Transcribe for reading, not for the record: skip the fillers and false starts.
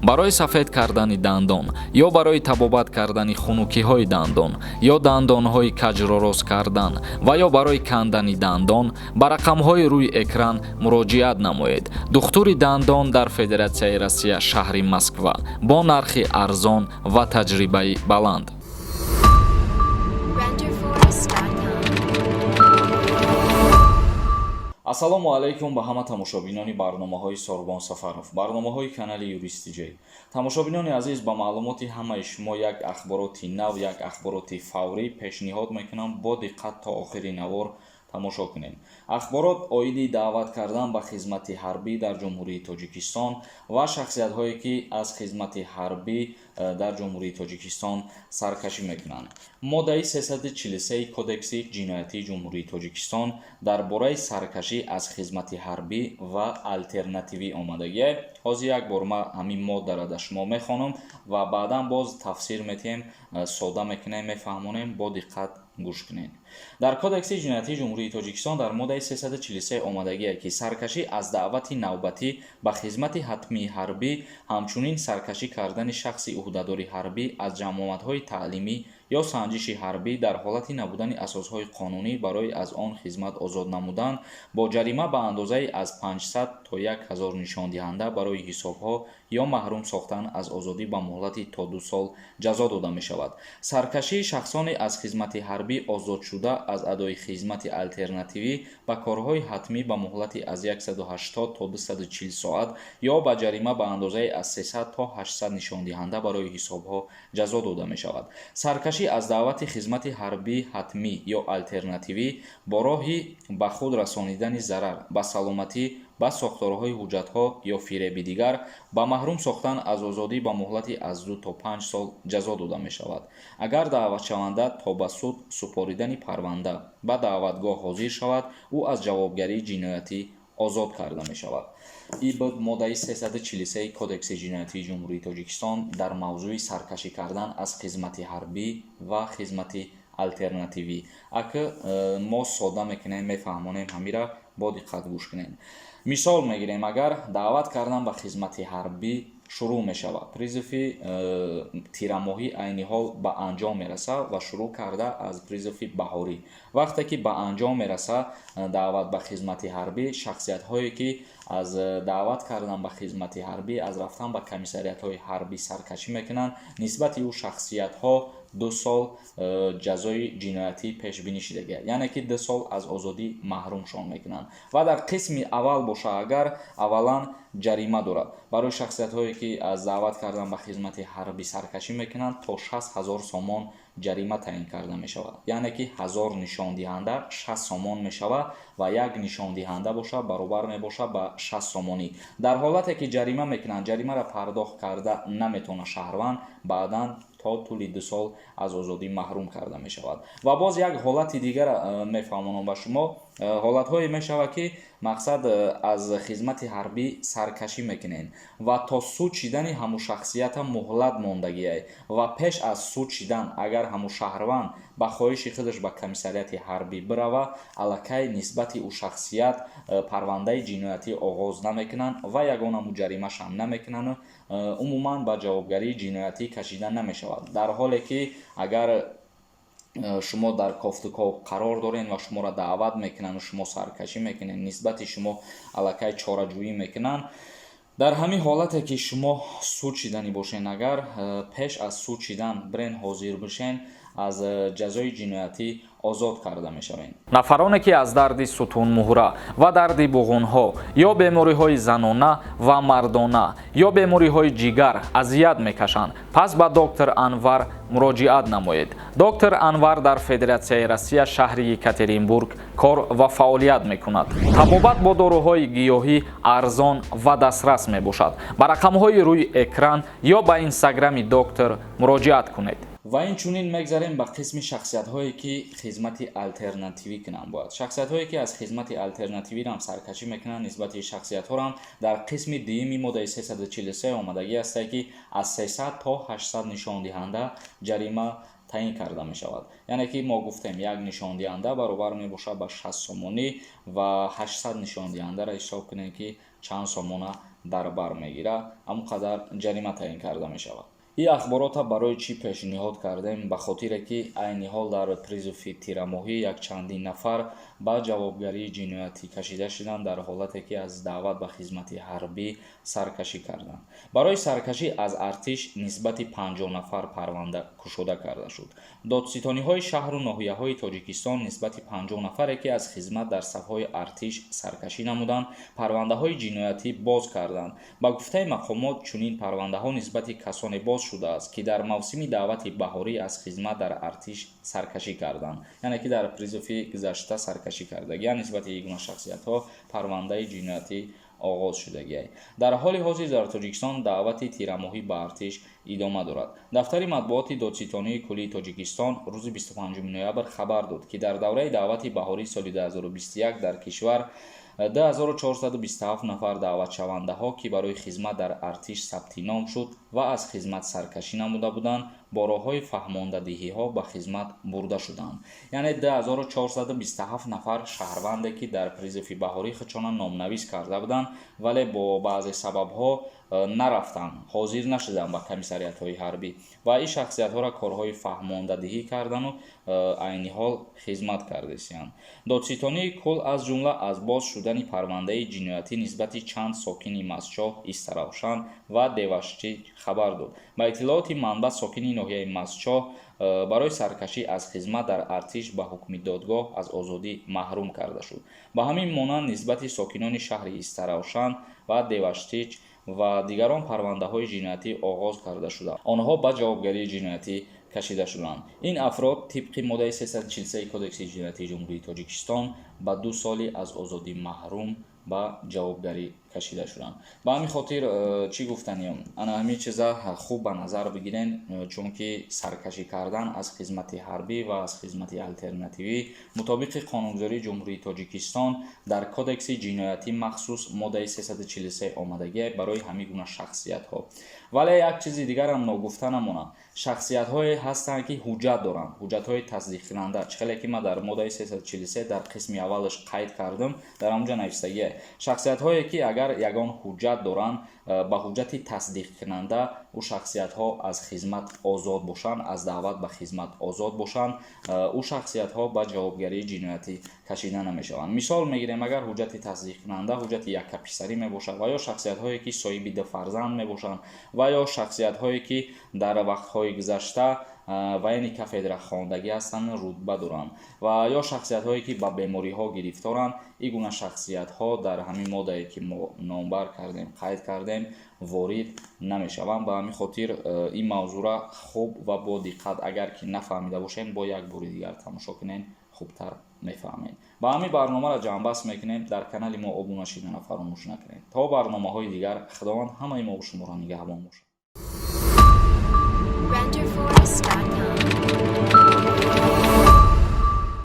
барои сафед кардани дандон ё барои табобат кардани хунукиҳои дандон ё дандонҳои каҷро рост кардан ва ё барои кандани дандон ба рақамҳои рӯи экран муроҷиат намоед. духтури дандон дар Федератсияи Россия шаҳри Москва бо нархи арзон ва таҷрибаи баланд. ассалому алайкум ба ҳама тамошобинони барномаҳои Сорбон Сафаров, барномаҳои канали Юристиҷей. Тамошобинони азиз, ба маълумоти ҳамаи шумо як ахбороти нав, як ахбороти фаврӣ пешниҳод мекунам. Бо диққат то охири навор тамошо кунем. ахборот оиди даъват кардан ба хизмати ҳарбӣ дар ҷумҳурии Тоҷикистон ва шахсиятҳое ки аз хизмати ҳарбӣ дар ҷумҳурии Тоҷикистон саркашӣ мекунанд. моддаи 343 кодекси ҷиноятии ҷумҳурии Тоҷикистон дар бораи саркашӣ аз хизмати ҳарбӣ ва алтернативӣ омадагие. ҳозир як бор ма ҳамин моддара да шумо мехонам ва баъдан боз тафсир метиҳем, сода мекунем, мефаҳмонем. бо диққат гӯш кунед. дар кодекси ҷиноятии ҷумҳурии Тоҷикистон дар моддаи 343 омадагие ки саркашӣ аз даъвати навбатӣ ба хизмати ҳатмии ҳарбӣ, ҳамчунин саркашӣ кардани шахси уҳдадори ҳарбӣ аз ҷамоатҳои таълимӣ ё санҷиши ҳарбӣ дар ҳолати набудани асосҳои қонунӣ барои аз он хизмат озод намудан бо ҷарима ба андозаи аз 500 то 1000 нишондиҳанда барои ҳисобҳо ё маҳрум сохтан аз озодӣ ба муҳлати то 2 сол ҷазо дода мешавад. саркашии шахсоне аз хизмати ҳарбӣ озодшуда аз адои хизмати алтернативӣ ба корҳои ҳатмӣ ба муҳлати аз 180 то 240 соат ё ба ҷарима ба андозаи аз 300 то 800 нишондиҳанда барои ҳисобҳо ҷазо дода мешавад. саркашӣ аз даъвати хизмати ҳарбӣ ҳатмӣ ё алтернативӣ бо роҳи ба худ расонидани зарар ба саломатӣ, ба сохторҳои ҳуҷҷатҳо ё фиреби дигар ба маҳрум сохтан аз озодӣ ба муҳлати аз 2 то 5 сол ҷазо дода мешавад. агар даъватшаванда то ба суд супоридани парванда ба даъватгоҳ ҳозир шавад, ӯ аз ҷавобгарии ҷиноятӣ озод карда мешавад. ин буд моддаи 343 кодекси ҷиноятии ҷумҳурии Тоҷикистон дар мавзӯи саркашӣ кардан аз хизмати ҳарбӣ ва хизмати алтернативӣ. ака мо сода мекунем, мефаҳмонем, ҳамира бо диққат гӯш кунем. мисол мегирем, агар даъват кардан ба хизмати ҳарбӣ шурӯъ мешавад, призифи тирамоҳӣ айни ҳол ба анҷом мераса ва шурӯъ карда аз призифи баҳорӣ. вақте ки ба анҷом мераса даъват ба хизмати ҳарбӣ, шахсиятҳое ки аз даъват кардан ба хизмати ҳарбӣ, аз рафтан ба комиссариятҳои ҳарбӣ саркашӣ мекунанд, нисбати ӯ шахсиятҳо 2 сол ҷазои ҷиноятӣ пешбинӣ шуда гирад, яъне ки 2 сол аз озодӣ маҳрумшон мекунанд. ва дар қисми аввал боша, агар аввалан ҷарима дорад барои шахсиятҳое ки аз даъват кардан ба хизмати ҳарбӣ саркашӣ мекунанд, то 60,000 сомон ҷарима таъин карда мешавад, яъне ки 1000 нишондиҳанда 60 сомон мешавад ва як нишондиҳанда боша баробар мебошад ба 60 сомонӣ. дар ҳолате ки ҷарима мекунанд, ҷаримаро пардохт карда наметавонад шаҳрванд, баъдан то тӯли 2 сол аз озодӣ маҳрум карда мешавад. ва боз як ҳолати дигар мефаҳмонам ба шумо. ҳолатҳое мешавад ки мақсад аз хизмати ҳарбӣ саркашӣ мекунед ва то суд шидани ҳамун шахсията муҳлат мондагиае ва пеш аз суд шидан, агар ҳамун шаҳрванд ба хоҳиши худаш ба комиссарияти ҳарбӣ бирава, аллакай нисбати ӯ шахсият парвандаи ҷиноятӣ оғоз намекунанд ва ягона ҷаримашам намекунанд, умуман ба ҷавобгарии ҷиноятӣ кашида намешавад. дар ҳоле ки агар шумо дар кофтуков қарор доред ва шуморо даъват мекунанд, шумо саркашӣ мекунед, нисбати шумо аллакай чораҷӯӣ мекунанд, дар ҳамин ҳолате ки шумо суд шиданӣ бошен, агар пеш аз суд шидан бирен ҳозир бишен, аз ҷазои ҷиноятӣ озод карда мешаванд. нафароне ки аз дарди сутунмуҳра ва дарди буғунҳо ё бемориҳои занона ва мардона ё бемориҳои ҷигар азият мекашанд, пас ба доктор Анвар муроҷиат намоед. доктор Анвар дар Федератсияи Россия шаҳри Екатеринбург кор ва фаъолият мекунад. табобат бо доруҳои гиёҳӣ арзон ва дастрас мебошад. ба рақамҳои рӯи экран ё ба инстаграми доктор муроҷиат кунед. ва инчунин мегзарем ба қисми шахсиятҳое ки хизмати алтернативӣ кунанд. бояд шахсиятҳое ки аз хизмати алтернативиам саркашӣ мекунанд, нисбати шахсиятҳоам дар қисми дуюми моддаи 343 омадагӣ аст ки аз 300 то 800 нишондиҳанда ҷарима таъин карда мешавад. яъне ки мо гуфтем як нишондиҳанда баробар мебошад ба 60 сомонӣ ва 800 нишондиҳандаро ҳисоб кунем ки чанд сомона дар бар мегирад, ҳамонқадар ҷарима таъин карда мешавад. ин ахборота барои чӣ пешниҳод кардем? Ба хотире ки айни ҳол дар призуфи тирамоҳӣ якчандин нафар ба ҷавобгарии ҷиноятӣ кашида шуданд дар ҳолате ки аз даъват ба хизмати ҳарбӣ саркашӣ карданд. Барои саркашӣ аз артиш нисбати 50 нафар парванда кушода карда шуд. додситониҳои шаҳру ноҳияҳои Тоҷикистон нисбати 50 нафаре ки аз хизмат дар сафҳои артиш саркашӣ намуданд, парвандаҳои ҷиноятӣ боз карданд. Ба гуфтаи мақомот, чунин парвандаҳо нисбати касоне боз шудааст, ки дар мавсими даъвати баҳорӣ аз хизмат дар артиш саркашӣ карданд, яъне ки дар призуфи гузашта саркашӣ кардагианд, нисбати ин гуна шахсиятҳо парвандаи ҷиноятӣ оғоз шудагиаст. Дар ҳоли ҳозир дар Тоҷикистон даъвати тирамоҳӣ ба артиш идома дорад. Дафтари матбуоти додситонии куллии Тоҷикистон рӯзи 25 ноябр хабар дод, ки дар давраи даъвати баҳории соли 2021 дар кишвар 2427 нафар даъватшавандаҳо, ки барои хизмат дар артиш сабти ном шуд ва аз хизмат саркашӣ намуда буданд, бо роҳҳои фаҳмондадиҳиҳо ба хизмат бурда шуданд. Яъне 2427 нафар шаҳрванде, ки дар призуфи баҳорӣ худшона номнавис карда буданд, вале бо баъзе сабабҳо нарафтанд, ҳозир нашуданд ба комиссариятҳои ҳарбӣ ва ин шахсиятҳоро корҳои фаҳмондадиҳӣ кардану айни ҳол хизмат кардесиянд. Додситонии кул аз ҷумла аз боз шудани парвандаи ҷиноятӣ нисбати чанд сокини Мастчоҳ, Истаравшан ва Девашчӣ хабар дод. Ба иттилооти манбаъ, сокини ноҳияи Мастчоҳ барои саркашӣ аз хизмат дар артиш ба ҳукми додгоҳ аз озодӣ маҳрум карда шуд. Ба ҳамин монанд нисбати сокинони шаҳри Истаравшан ва Деваштич ва дигарон парвандаҳои ҷиноятӣ оғоз карда шуда, онҳо ба ҷавобгарии ҷиноятӣ кашида шуданд. Ин афрод тибқи моддаи 343 Кодекси ҷиноятии Ҷумҳурии Тоҷикистон ба 2 соли аз озодӣ маҳрум ба ҷавобгарӣ кашида шуданд. Ба ҳамин хотир чӣ гуфтанем? Ана ҳамин чиза хуб ба назар бигирен, чунки саркашӣ кардан аз хизмати ҳарбӣ ва аз хизмати алтернативӣ мутобиқи Қонунгузории Ҷумҳурии Тоҷикистон дар Кодекси ҷиноятӣ махсус моддаи 343 омадагиаст барои ҳамин гуна шахсиятҳо. Вале як чизи дигарам ногуфта намонад. Шахсиятҳое ҳастанд, ки ҳуҷҷат доранд, ҳуҷҷатҳои тасдиқкунанда. Чихеле ки ман дар моддаи 343 дар қисми аввалаш қайд кардам, дар ҳамунҷа навистагиаст. Шахсиятҳое ки агар ягон ҳуҷҷат доранд, ба ҳуҷҷати тасдиқкунанда у шахсиятҳо аз хизмат озод бошанд, аз даъват ба хизмат озод бошанд, у шахсиятҳо ба ҷавобгарии ҷиноятӣ кашида намешаванд. Мисол мегирем, агар ҳуҷҷати тасдиқкунанда ҳуҷҷати яккаписарӣ мебошад ва ё шахсиятҳое ки соҳиби 2 фарзанд мебошанд ва ё шахсиятҳое ки дар вақтҳои гузашта вайни кафедра хондагӣ ҳастанд, рутба доранд ва ё шахсиятҳое ки ба бемориҳо гирифторанд, ин гуна шахсиятҳо дар ҳамин моддае ки мо номбар кардем, қайд кардем, ворид намешаванд. Ба ҳамин хотир ин мавзӯъра хуб ва бо диққат, агар ки нафаҳмида бошем, бо як бори дигар тамошо кунем, хубтар мефаҳмем. Ба ҳамин барномаро ҷамъбаст мекунем. Дар канали мо обуна шиданро фаромӯш накунед. То барномаҳои дигар, худованд ҳамаи мо бо шуморо нигаҳбон бошад.